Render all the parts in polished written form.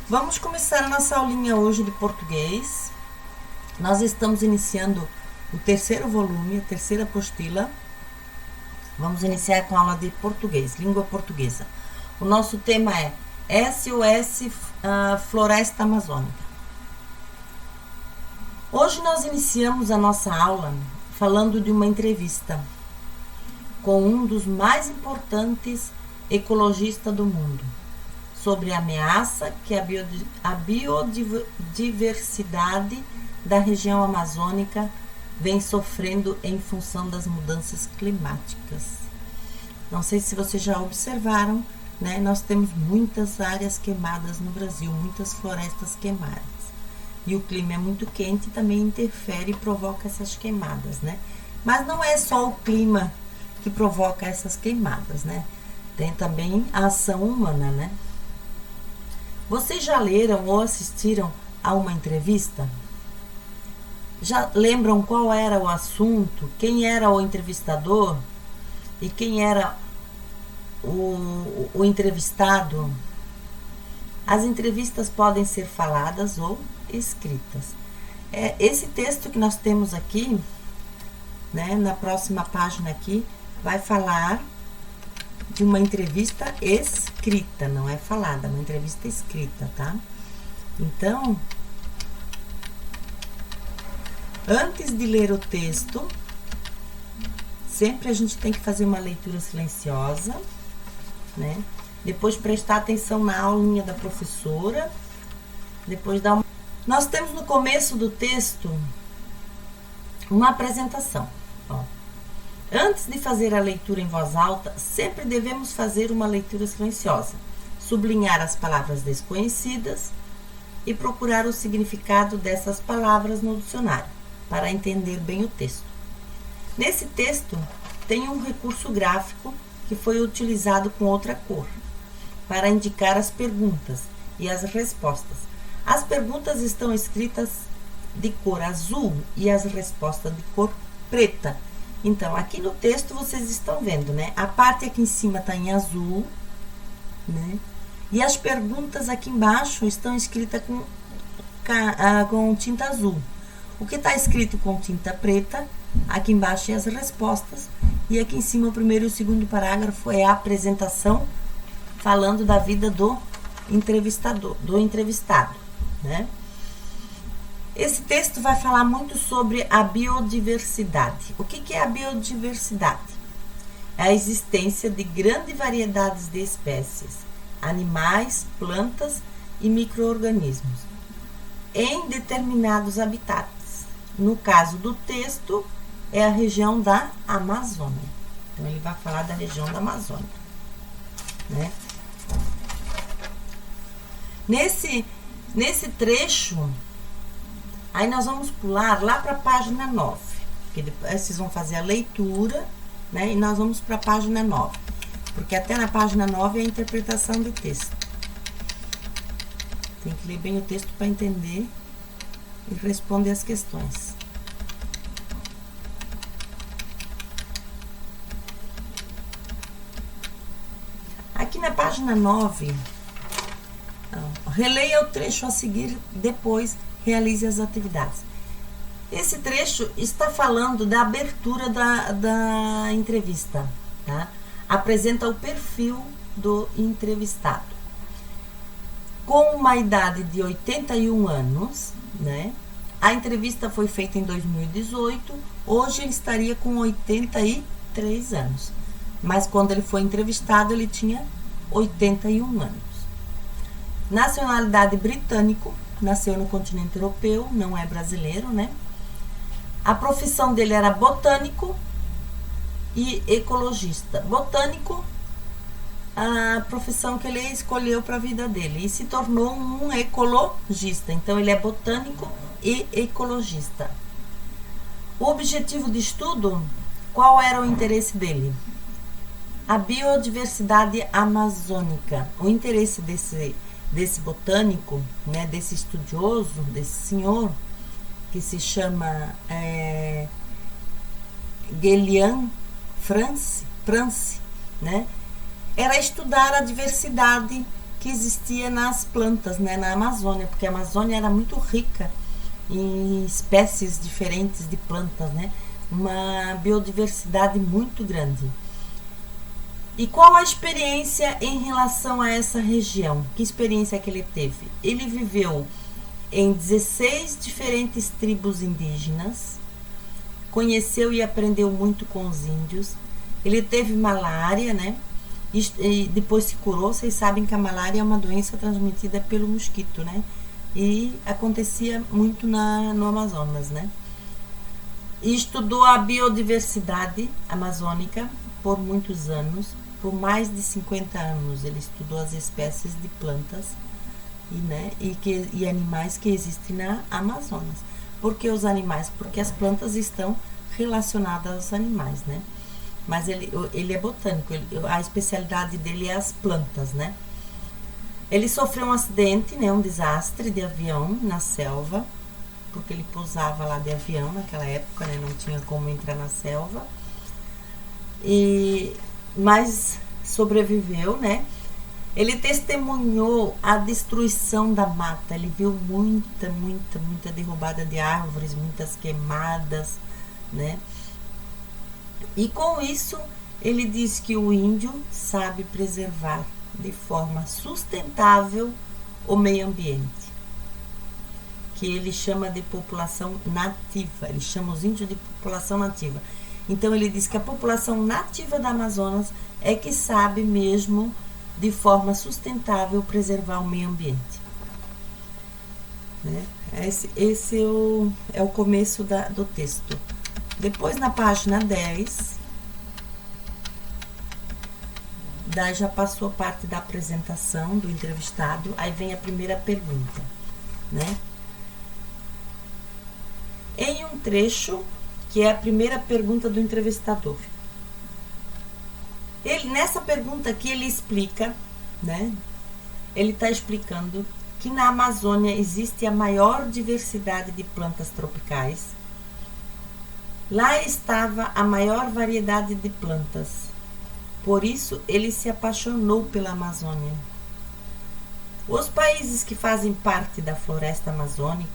Vamos começar a nossa aulinha hoje de português. Nós estamos iniciando o terceiro volume, a terceira apostila. Vamos iniciar com a aula de português, língua portuguesa. O nosso tema é SOS Floresta Amazônica. Hoje nós iniciamos a nossa aula falando de uma entrevista com um dos mais importantes ecologistas do mundo, sobre a ameaça que a biodiversidade da região amazônica vem sofrendo em função das mudanças climáticas. Não sei se vocês já observaram, né? Nós temos muitas áreas queimadas no Brasil, muitas florestas queimadas. E o clima é muito quente e também interfere e provoca essas queimadas, né? Mas não é só o clima que provoca essas queimadas, né? Tem também a ação humana, né? Vocês já leram ou assistiram a uma entrevista? Já lembram qual era o assunto, quem era o entrevistador e quem era o entrevistado? As entrevistas podem ser faladas ou escritas. Esse texto que nós temos aqui, né, na próxima página aqui, vai falar de uma entrevista escrita, não é falada, uma entrevista escrita, tá? Então, antes de ler o texto, sempre a gente tem que fazer uma leitura silenciosa, né? Depois prestar atenção na aulinha da professora, depois dar uma... Nós temos no começo do texto uma apresentação, ó. Antes de fazer a leitura em voz alta, sempre devemos fazer uma leitura silenciosa, sublinhar as palavras desconhecidas e procurar o significado dessas palavras no dicionário, para entender bem o texto. Nesse texto, tem um recurso gráfico que foi utilizado com outra cor, para indicar as perguntas e as respostas. As perguntas estão escritas de cor azul e as respostas de cor preta. Então, aqui no texto vocês estão vendo, né? A parte aqui em cima está em azul, né? E as perguntas aqui embaixo estão escritas com tinta azul. O que está escrito com tinta preta, aqui embaixo é as respostas. E aqui em cima, o primeiro e o segundo parágrafo é a apresentação, falando da vida do entrevistado, né? Esse texto vai falar muito sobre a biodiversidade. O que é a biodiversidade? É a existência de grandes variedades de espécies, animais, plantas e micro-organismos em determinados habitats. No caso do texto, é a região da Amazônia. Então, ele vai falar da região da Amazônia, né? Nesse trecho, aí nós vamos pular lá para a página 9, porque depois vocês vão fazer a leitura, né? E nós vamos para a página 9, porque até na página 9 é a interpretação do texto. Tem que ler bem o texto para entender e responder as questões. Aqui na página 9, releia o trecho a seguir, depois realize as atividades. Esse trecho está falando da abertura da entrevista, tá? Apresenta o perfil do entrevistado. Com uma idade de 81 anos, né? A entrevista foi feita em 2018, hoje ele estaria com 83 anos. Mas quando ele foi entrevistado, ele tinha 81 anos. Nacionalidade britânico, nasceu no continente europeu, não é brasileiro, né? A profissão dele era botânico e ecologista. Botânico, a profissão que ele escolheu para a vida dele, e se tornou um ecologista. Então, ele é botânico e ecologista. O objetivo de estudo, qual era o interesse dele? A biodiversidade amazônica. O interesse desse botânico, né, desse estudioso, desse senhor, que se chama Guelian France, né, era estudar a diversidade que existia nas plantas, né, na Amazônia, porque a Amazônia era muito rica em espécies diferentes de plantas, né, uma biodiversidade muito grande. E qual a experiência em relação a essa região? Que experiência que ele teve? Ele viveu em 16 diferentes tribos indígenas, conheceu e aprendeu muito com os índios. Ele teve malária, né? E depois se curou. Vocês sabem que a malária é uma doença transmitida pelo mosquito, né? E acontecia muito no Amazonas, né? E estudou a biodiversidade amazônica por muitos anos. Por mais de 50 anos ele estudou as espécies de plantas e animais que existem na Amazonas. Por que os animais? Porque as plantas estão relacionadas aos animais, né? Mas ele é botânico, a especialidade dele é as plantas, né? Ele sofreu um acidente, né, um desastre de avião na selva, porque ele pousava lá de avião naquela época, né, não tinha como entrar na selva. Mas sobreviveu, né? Ele testemunhou a destruição da mata, ele viu muita derrubada de árvores, muitas queimadas, né? E com isso, ele diz que o índio sabe preservar de forma sustentável o meio ambiente, que ele chama de população nativa, ele chama os índios de população nativa. Então ele diz que a população nativa da Amazonas é que sabe mesmo de forma sustentável preservar o meio ambiente, né? Esse é o começo do texto. Depois, na página 10, daí já passou a parte da apresentação do entrevistado, aí vem a primeira pergunta, né? Em um trecho, que é a primeira pergunta do entrevistador. Nessa pergunta aqui ele explica, né? Ele está explicando que na Amazônia existe a maior diversidade de plantas tropicais. Lá estava a maior variedade de plantas. Por isso, ele se apaixonou pela Amazônia. Os países que fazem parte da floresta amazônica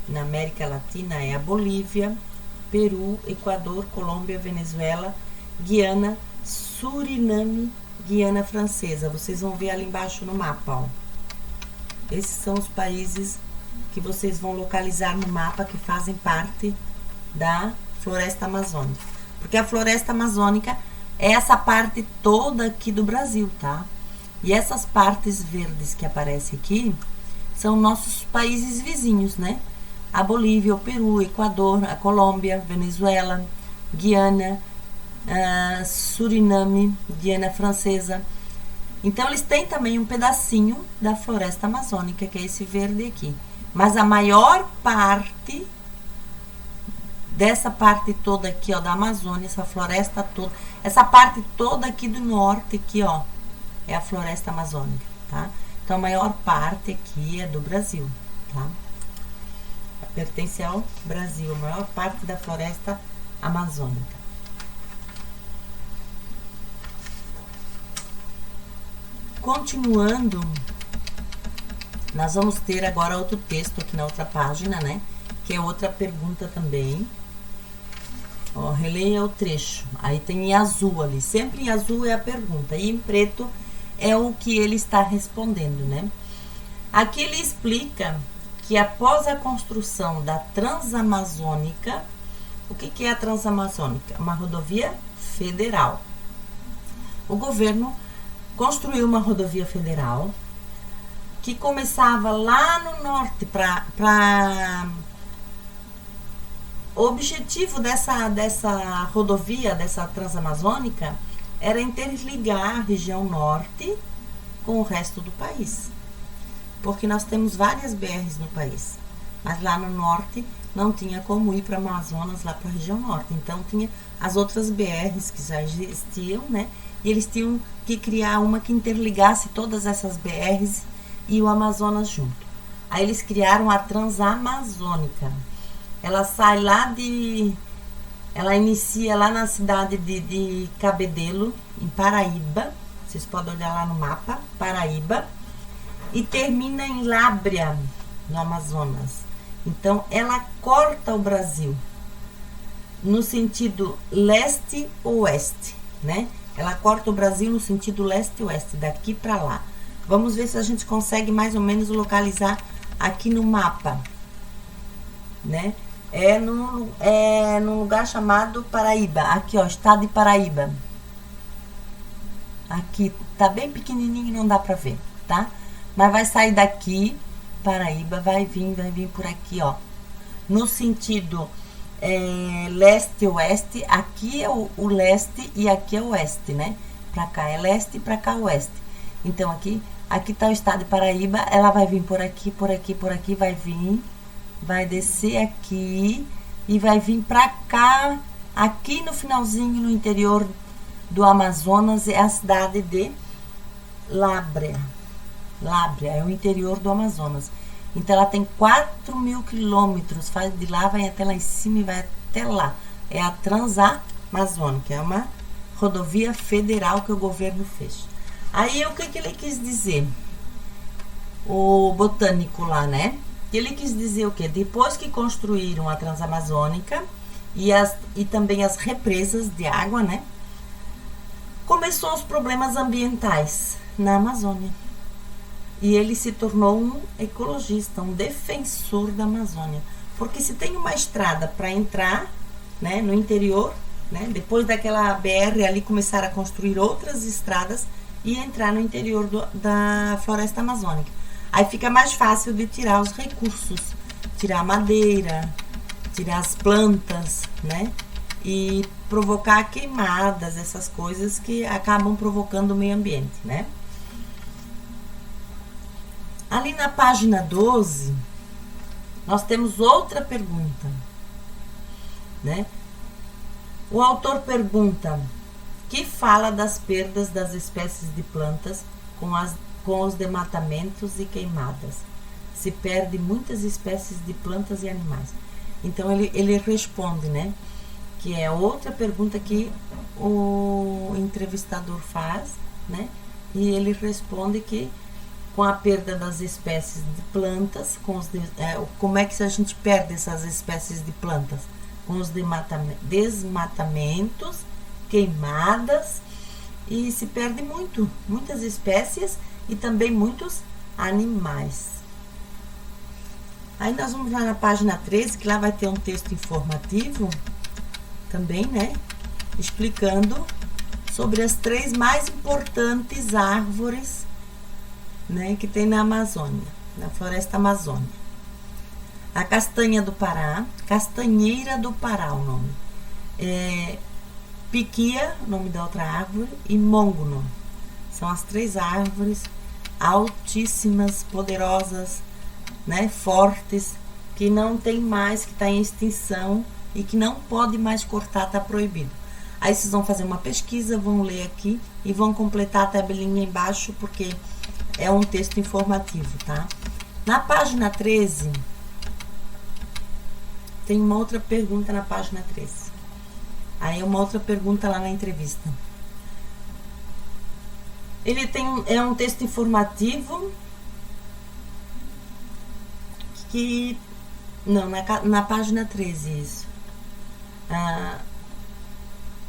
na América Latina é a Bolívia, Peru, Equador, Colômbia, Venezuela, Guiana, Suriname, Guiana Francesa. Vocês vão ver ali embaixo no mapa, ó. Esses são os países que vocês vão localizar no mapa que fazem parte da floresta amazônica. Porque a floresta amazônica é essa parte toda aqui do Brasil, tá? E essas partes verdes que aparecem aqui são nossos países vizinhos, né? A Bolívia, o Peru, o Equador, a Colômbia, Venezuela, Guiana, Suriname, Guiana Francesa. Então, eles têm também um pedacinho da floresta amazônica, que é esse verde aqui. Mas a maior parte dessa parte toda aqui, ó, da Amazônia, essa floresta toda, essa parte toda aqui do norte, aqui, ó, é a floresta amazônica, tá? Então, a maior parte aqui é do Brasil, tá? Pertence ao Brasil, a maior parte da floresta amazônica. Continuando, nós vamos ter agora outro texto aqui na outra página, né? Que é outra pergunta também. Ó, releia o trecho. Aí tem em azul ali. Sempre em azul é a pergunta. E em preto é o que ele está respondendo, né? Aqui ele explica que após a construção da Transamazônica, o que é a Transamazônica? Uma rodovia federal. O governo construiu uma rodovia federal que começava lá no norte o objetivo dessa rodovia, dessa Transamazônica, era interligar a região norte com o resto do país. Porque nós temos várias BRs no país, mas lá no norte não tinha como ir para Amazonas, lá para a região norte. Então, tinha as outras BRs que já existiam, né? E eles tinham que criar uma que interligasse todas essas BRs e o Amazonas junto. Aí eles criaram a Transamazônica. Ela sai lá ela inicia lá na cidade de Cabedelo, em Paraíba, Vocês podem olhar lá no mapa, Paraíba. E termina em Lábrea, no Amazonas. Então, ela corta o Brasil no sentido leste-oeste, né? Ela corta o Brasil no sentido leste-oeste, daqui para lá. Vamos ver se a gente consegue mais ou menos localizar aqui no mapa, né? É num lugar chamado Paraíba. Aqui, ó, estado de Paraíba. Aqui, tá bem pequenininho, não dá pra ver, tá? Mas vai sair daqui, Paraíba, vai vir por aqui, ó. No sentido leste-oeste, aqui é o leste e aqui é o oeste, né? Pra cá é leste e pra cá oeste. Então, aqui tá o estado de Paraíba, ela vai vir por aqui, por aqui, por aqui, vai vir, vai descer aqui e vai vir pra cá, aqui no finalzinho, no interior do Amazonas, é a cidade de Lábrea. Lábrea é o interior do Amazonas. Então, ela tem 4.000 quilômetros, faz de lá, vai até lá em cima e vai até lá. É a Transamazônica, é uma rodovia federal que o governo fez. Aí, o que ele quis dizer? O botânico lá, né? Ele quis dizer o quê? Depois que construíram a Transamazônica e também as represas de água, né? Começou os problemas ambientais na Amazônia. E ele se tornou um ecologista, um defensor da Amazônia. Porque se tem uma estrada para entrar, né, no interior, né, depois daquela BR ali começaram a construir outras estradas e entrar no interior da floresta amazônica. Aí fica mais fácil de tirar os recursos, tirar a madeira, tirar as plantas, né? E provocar queimadas, essas coisas que acabam provocando o meio ambiente, né? Ali na página 12, nós temos outra pergunta, né? O autor pergunta que fala das perdas das espécies de plantas com os desmatamentos e queimadas. Se perde muitas espécies de plantas e animais. Então, ele responde, né? Que é outra pergunta que o entrevistador faz, né? E ele responde que com a perda das espécies de plantas, como é que a gente perde essas espécies de plantas? Com os desmatamentos, queimadas, e se perde muitas espécies e também muitos animais. Aí nós vamos lá na página 13, que lá vai ter um texto informativo também, né? Explicando sobre as 3 mais importantes árvores, né, que tem na Amazônia, na floresta amazônica. A castanha do Pará, castanheira do Pará, o nome. Piquia, nome da outra árvore, e mongono. São as 3 árvores altíssimas, poderosas, né, fortes, que não tem mais, que está em extinção e que não pode mais cortar, está proibido. Aí vocês vão fazer uma pesquisa, vão ler aqui e vão completar a tabelinha embaixo, porque é um texto informativo, tá? Na página 13, tem uma outra pergunta na página 13. Aí uma outra pergunta lá na entrevista. Ele é um texto informativo que... Não, na página 13, isso.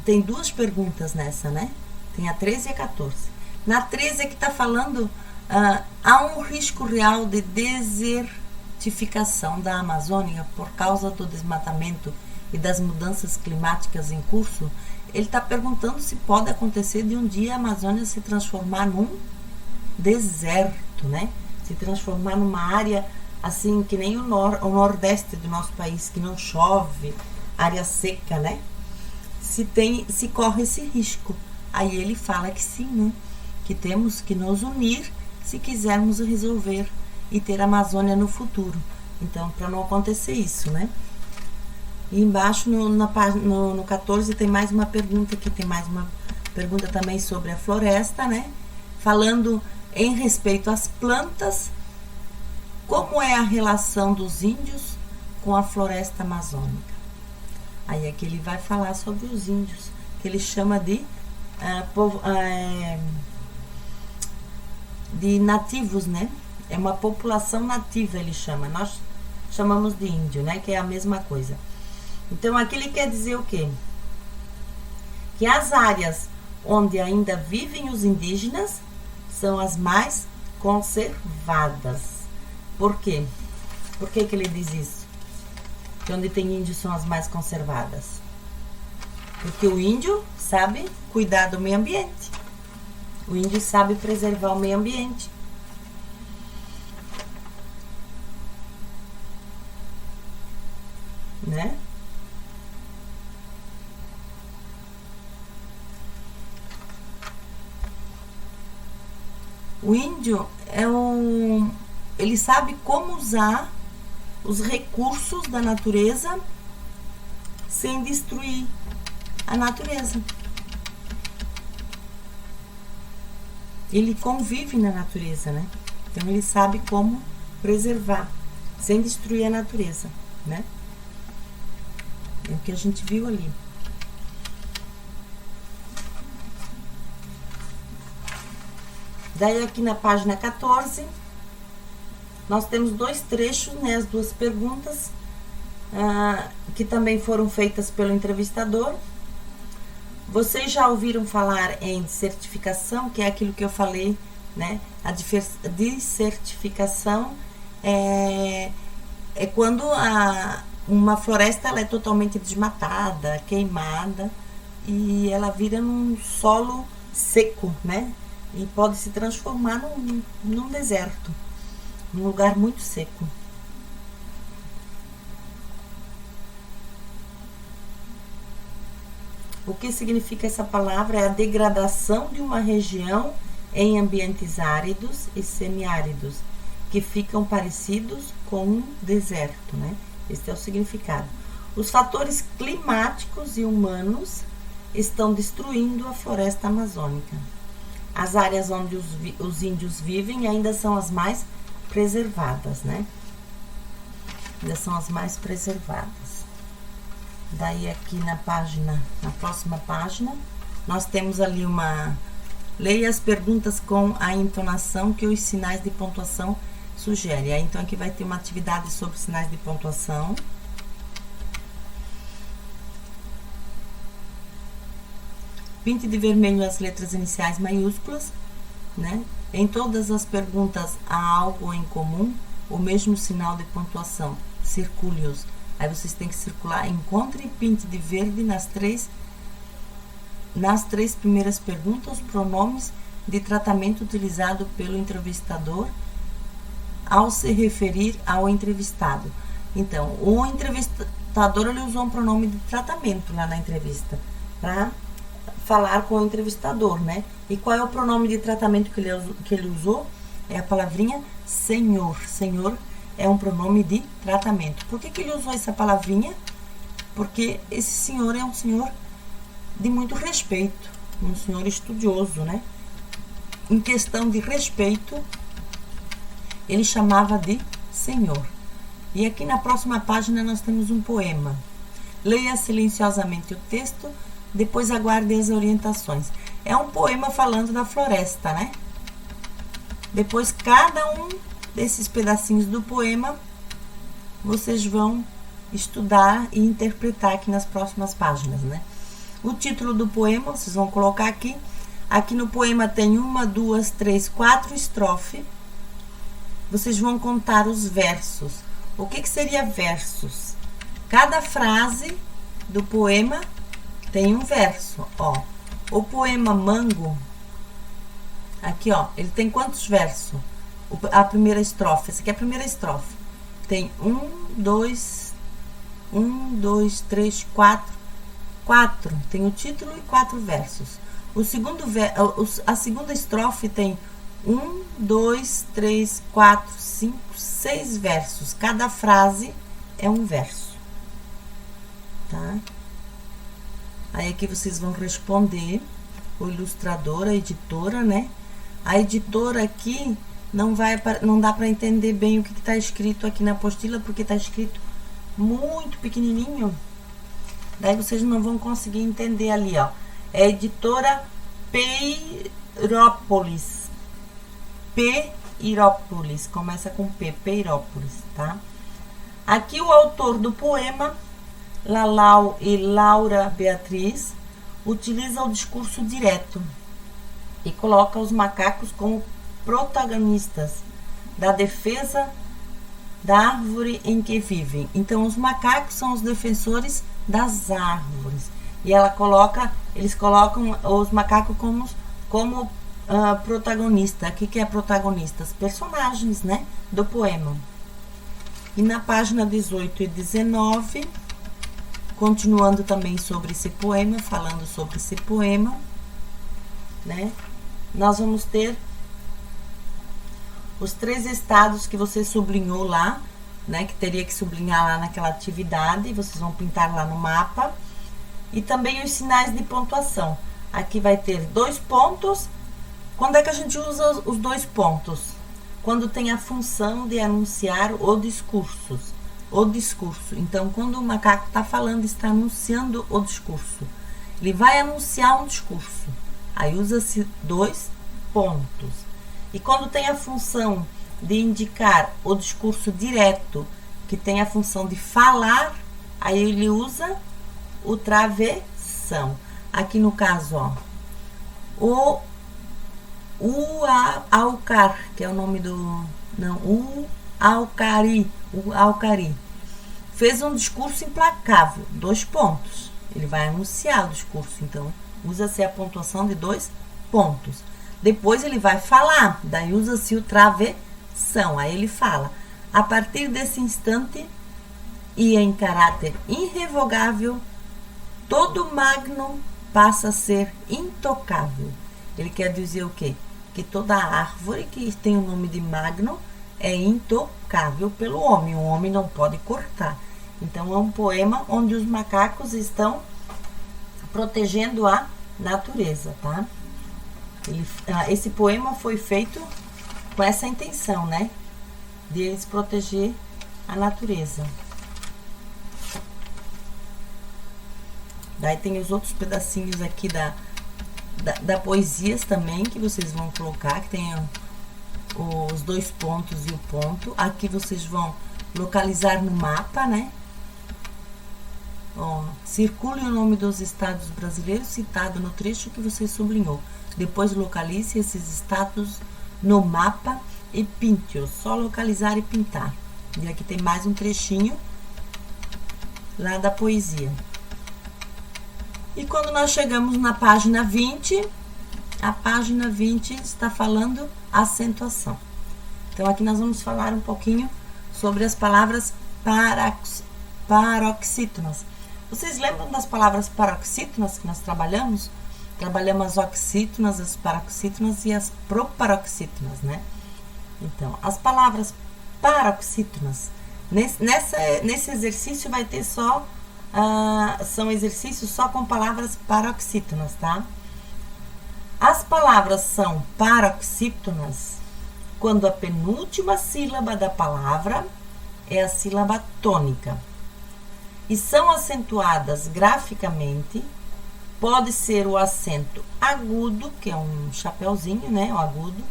Tem 2 perguntas nessa, né? Tem a 13 e a 14. Na 13 é que está falando... há um risco real de desertificação da Amazônia por causa do desmatamento e das mudanças climáticas em curso. Ele está perguntando se pode acontecer de um dia a Amazônia se transformar num deserto, né? Se transformar numa área assim que nem o nordeste do nosso país, que não chove, área seca, né? Se corre esse risco. Aí ele fala que sim, né? Que temos que nos unir se quisermos resolver e ter a Amazônia no futuro. Então, para não acontecer isso, né? E embaixo, no 14, tem mais uma pergunta aqui, tem mais uma pergunta também sobre a floresta, né? Falando em respeito às plantas, como é a relação dos índios com a floresta amazônica. Aí aqui ele vai falar sobre os índios, que ele chama de de nativos, né? É uma população nativa, ele chama. Nós chamamos de índio, né? Que é a mesma coisa. Então, aqui ele quer dizer o quê? Que as áreas onde ainda vivem os indígenas são as mais conservadas. Por quê? Por que ele diz isso? Que onde tem índios são as mais conservadas. Porque o índio sabe cuidar do meio ambiente. O índio sabe preservar o meio ambiente. Né? O índio ele sabe como usar os recursos da natureza sem destruir a natureza. Ele convive na natureza, né? Então ele sabe como preservar sem destruir a natureza, né? É o que a gente viu ali. Daí aqui na página 14, nós temos dois trechos, né, as duas perguntas, que também foram feitas pelo entrevistador. Vocês já ouviram falar em certificação, que é aquilo que eu falei, né? A desertificação é quando uma floresta ela é totalmente desmatada, queimada, e ela vira num solo seco, né? E pode se transformar num deserto, num lugar muito seco. O que significa essa palavra é a degradação de uma região em ambientes áridos e semiáridos, que ficam parecidos com um deserto, né? Esse é o significado. Os fatores climáticos e humanos estão destruindo a floresta amazônica. As áreas onde os índios vivem ainda são as mais preservadas, né? Ainda são as mais preservadas. Daí aqui na próxima página, nós temos ali leia as perguntas com a entonação que os sinais de pontuação sugerem. Aí, então aqui vai ter uma atividade sobre sinais de pontuação. Pinte de vermelho as letras iniciais maiúsculas, né? Em todas as perguntas há algo em comum, o mesmo sinal de pontuação. Circule-os. Aí vocês têm que circular. Encontre e pinte de verde nas três primeiras perguntas os pronomes de tratamento utilizado pelo entrevistador ao se referir ao entrevistado. Então, o entrevistador ele usou um pronome de tratamento lá na entrevista para falar com o entrevistador, né? E qual é o pronome de tratamento que ele usou? É a palavrinha senhor. Senhor é um pronome de tratamento. Por que ele usou essa palavrinha? Porque esse senhor é um senhor de muito respeito, um senhor estudioso, né? Em questão de respeito, ele chamava de senhor. E aqui na próxima página nós temos um poema. Leia silenciosamente o texto, depois aguarde as orientações. É um poema falando da floresta, né? Depois, cada um desses pedacinhos do poema, vocês vão estudar e interpretar aqui nas próximas páginas, né? O título do poema, vocês vão colocar aqui. Aqui no poema tem 1, 2, 3, 4 estrofes. Vocês vão contar os versos. O que seria versos? Cada frase do poema tem um verso, ó. O poema Mango, aqui, ó, ele tem quantos versos? A primeira estrofe, essa aqui é a primeira estrofe. Tem 1, 2, 3, 4. Tem o título e 4 versos. A segunda estrofe tem 1, 2, 3, 4, 5, 6 versos. Cada frase é um verso. Tá? Aí aqui vocês vão responder o ilustrador, a editora, né? A editora aqui não dá para entender bem o que está escrito aqui na apostila, porque está escrito muito pequenininho. Daí vocês não vão conseguir entender ali, ó. É a editora Peirópolis. Peirópolis, começa com P, Peirópolis, tá? Aqui o autor do poema, Lalau e Laura Beatriz, utiliza o discurso direto e coloca os macacos como protagonistas da defesa da árvore em que vivem. Então, os macacos são os defensores das árvores. E eles colocam os macacos como protagonista. O que é protagonistas? Personagens, né, do poema. E na página 18 e 19, continuando também sobre esse poema, falando sobre esse poema, né, nós vamos ter os 3 estados que você sublinhou lá, né, que teria que sublinhar lá naquela atividade, vocês vão pintar lá no mapa, e também os sinais de pontuação. Aqui vai ter 2 pontos. Quando é que a gente usa os 2 pontos? Quando tem a função de anunciar o discurso. Então, quando o macaco está falando, está anunciando o discurso. Ele vai anunciar um discurso. Aí usa-se 2 pontos. E quando tem a função de indicar o discurso direto, que tem a função de falar, aí ele usa o travessão. Aqui no caso, ó, o Aucar, que é o nome do... Não, o Alcari, fez um discurso implacável, 2 pontos. Ele vai anunciar o discurso, então usa-se a pontuação de 2 pontos. Depois ele vai falar, daí usa-se o travessão. Aí ele fala: a partir desse instante e em caráter irrevogável, todo magno passa a ser intocável. Ele quer dizer o quê? Que toda árvore que tem o nome de magno é intocável pelo homem. O homem não pode cortar. Então é um poema onde os macacos estão protegendo a natureza, tá? Esse poema foi feito com essa intenção, né? De eles proteger a natureza. Daí tem os outros pedacinhos aqui da poesias também, que vocês vão colocar, que tem os 2 pontos e o ponto. Aqui vocês vão localizar no mapa, né? Ó, circule o nome dos estados brasileiros citado no trecho que você sublinhou. Depois localize esses estados no mapa e pinte-os. Só localizar e pintar. E aqui tem mais um trechinho lá da poesia. E quando nós chegamos na página 20, a página 20 está falando acentuação. Então, aqui nós vamos falar um pouquinho sobre as palavras paroxítonas. Vocês lembram das palavras paroxítonas que nós trabalhamos? Trabalhamos as oxítonas, as paroxítonas e as proparoxítonas, né? Então, as palavras paroxítonas, nesse exercício vai ter só... são exercícios só com palavras paroxítonas, tá? As palavras são paroxítonas quando a penúltima sílaba da palavra é a sílaba tônica e são acentuadas graficamente. Pode ser o acento agudo, que é um chapeuzinho, né, o agudo,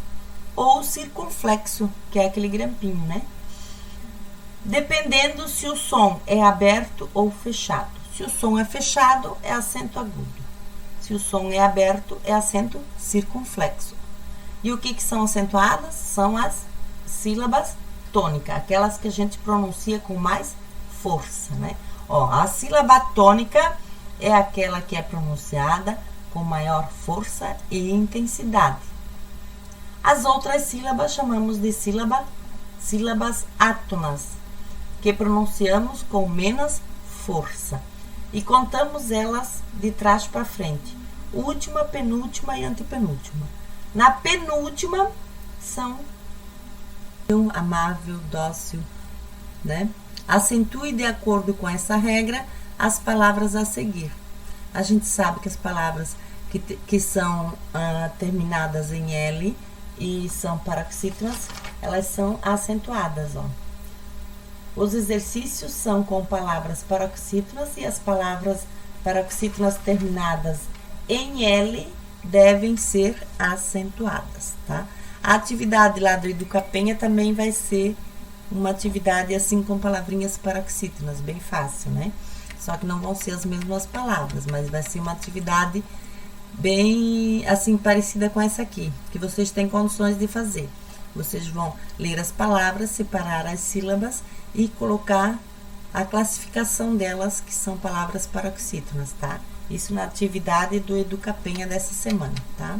ou o circunflexo, que é aquele grampinho, né? Dependendo se o som é aberto ou fechado. Se o som é fechado, é acento agudo. Se o som é aberto, é acento circunflexo. E o que são acentuadas? São as sílabas tônicas, aquelas que a gente pronuncia com mais força, né? Ó, a sílaba tônica é aquela que é pronunciada com maior força e intensidade. As outras sílabas chamamos de sílabas átonas, que pronunciamos com menos força e contamos elas de trás para frente, última, penúltima e antepenúltima. Na penúltima são amável, dócil, né? Acentue de acordo com essa regra as palavras a seguir. A gente sabe que as palavras que são terminadas em L e são paroxítonas, elas são acentuadas, ó. Os exercícios são com palavras paroxítonas e as palavras paroxítonas terminadas em L devem ser acentuadas, tá? A atividade lá do Educapenha também vai ser uma atividade assim com palavrinhas paroxítonas, bem fácil, né? Só que não vão ser as mesmas palavras, mas vai ser uma atividade bem assim parecida com essa aqui, que vocês têm condições de fazer. Vocês vão ler as palavras, separar as sílabas e colocar a classificação delas, que são palavras paroxítonas, tá? Isso na atividade do Educapenha dessa semana, tá?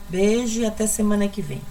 Beijo e até semana que vem.